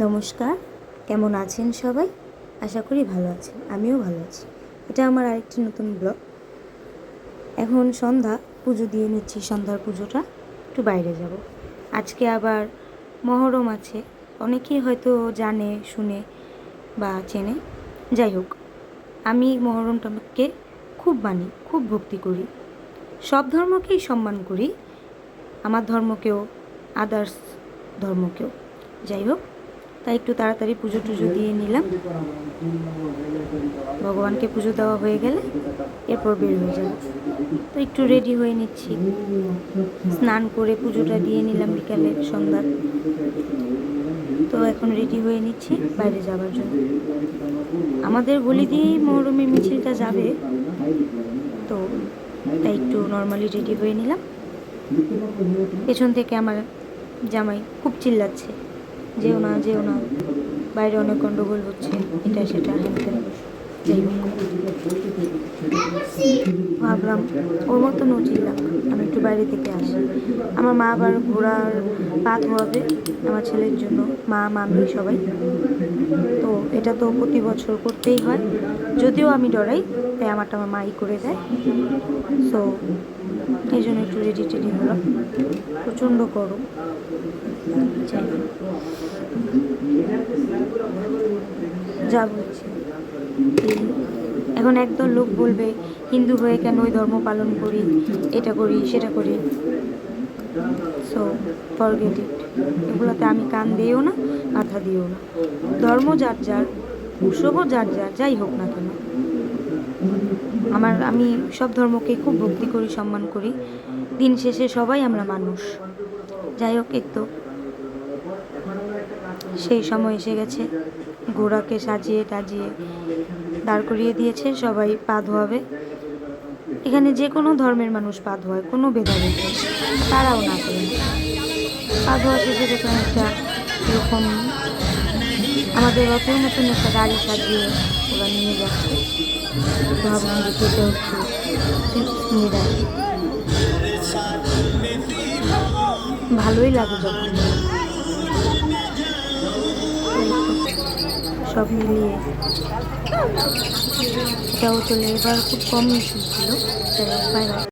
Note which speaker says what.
Speaker 1: নমস্কার, কেমন আছেন সবাই? আশা করি ভালো আছেন, আমিও ভালো আছি। এটা আমার আরেকটি নতুন ব্লগ। এখন সন্ধ্যা, পুজো দিয়ে নিচ্ছি, সন্ধ্যার পুজোটা। একটু বাইরে যাব। আজকে আবার মহরম আছে, অনেকেই হয়তো জানে, শুনে বা চেনে। যাই হোক, আমি মহরমটাকে খুব মানি, খুব ভক্তি করি, সব ধর্মকেই সম্মান করি, আমার ধর্মকেও, আদার্স ধর্মকেও। যাই হোক, তাই একটু তাড়াতাড়ি পুজো টুজো দিয়ে নিলাম। ভগবানকে পুজো দেওয়া হয়ে গেলে এরপর বের হয়ে যাব। তো একটু রেডি হয়ে নিচ্ছি, স্নান করে পুজোটা দিয়ে নিলাম বিকালে, সন্ধ্যার। তো এখন রেডি হয়ে নিচ্ছি বাইরে যাওয়ার জন্য। আমাদের গলি দিয়েই মহরমের মিছিলটা যাবে, তো তাই একটু নর্মালি রেডি হয়ে নিলাম। পেছন থেকে আমার জামাই খুব চিল্লাচ্ছে, যেও না যেও না, বাইরে অনেক গন্ডগোল হচ্ছে, এটা সেটা হ্যান। যাই হোক, ভাবলাম ওর মতন ও চিল্লাক, আমি একটু বাইরে থেকে আসি। আমার মা আবার ঘোড়ার পা ধোয়াবে আমার ছেলের জন্য, মা মামি সবাই। তো এটা তো প্রতি বছর করতেই হয়, যদিও আমি ডরাই, তাই আমারটা আমার মাই করে দেয়। সো এই জন্য একটু রেডি টেডি হলাম। প্রচণ্ড গরম। যা বলছি, এখন একদল লোক বলবে হিন্দু হয়ে কেন ওই ধর্ম পালন করি, এটা করি সেটা করি। সো ফরগেট ইট, এগুলোতে আমি কান দিও না, মাথা দিও না। ধর্ম যার যার, উৎসবও যার যার, যাই হোক না কেন। আমি সব ধর্মকে খুব ভক্তি করি, সম্মান করি। দিন শেষে সবাই আমরা মানুষ। যাই হোক, একটু সেই সময় এসে গেছে, ঘোড়াকে সাজিয়ে টাজিয়ে দাঁড় করিয়ে দিয়েছে, সবাই পা ধোয়াবে। এখানে যে কোনো ধর্মের মানুষ পা ধোয়ায়, কোনো ভেদাভেদ নেই, তারাও না করেন। পা ধোয়া শেষে দেখলাম একটা এরকম আমাদের রথের মতন একটা গাড়ি সাজিয়ে ওরা নিয়ে যাচ্ছে। ভাবলাম যে কেটে হচ্ছে নিয়ে যায়, ভালোই লাগে যখন। সব মিলিয়ে এটাও চলে, এবার খুব কম মিছিল ছিল। Bye bye.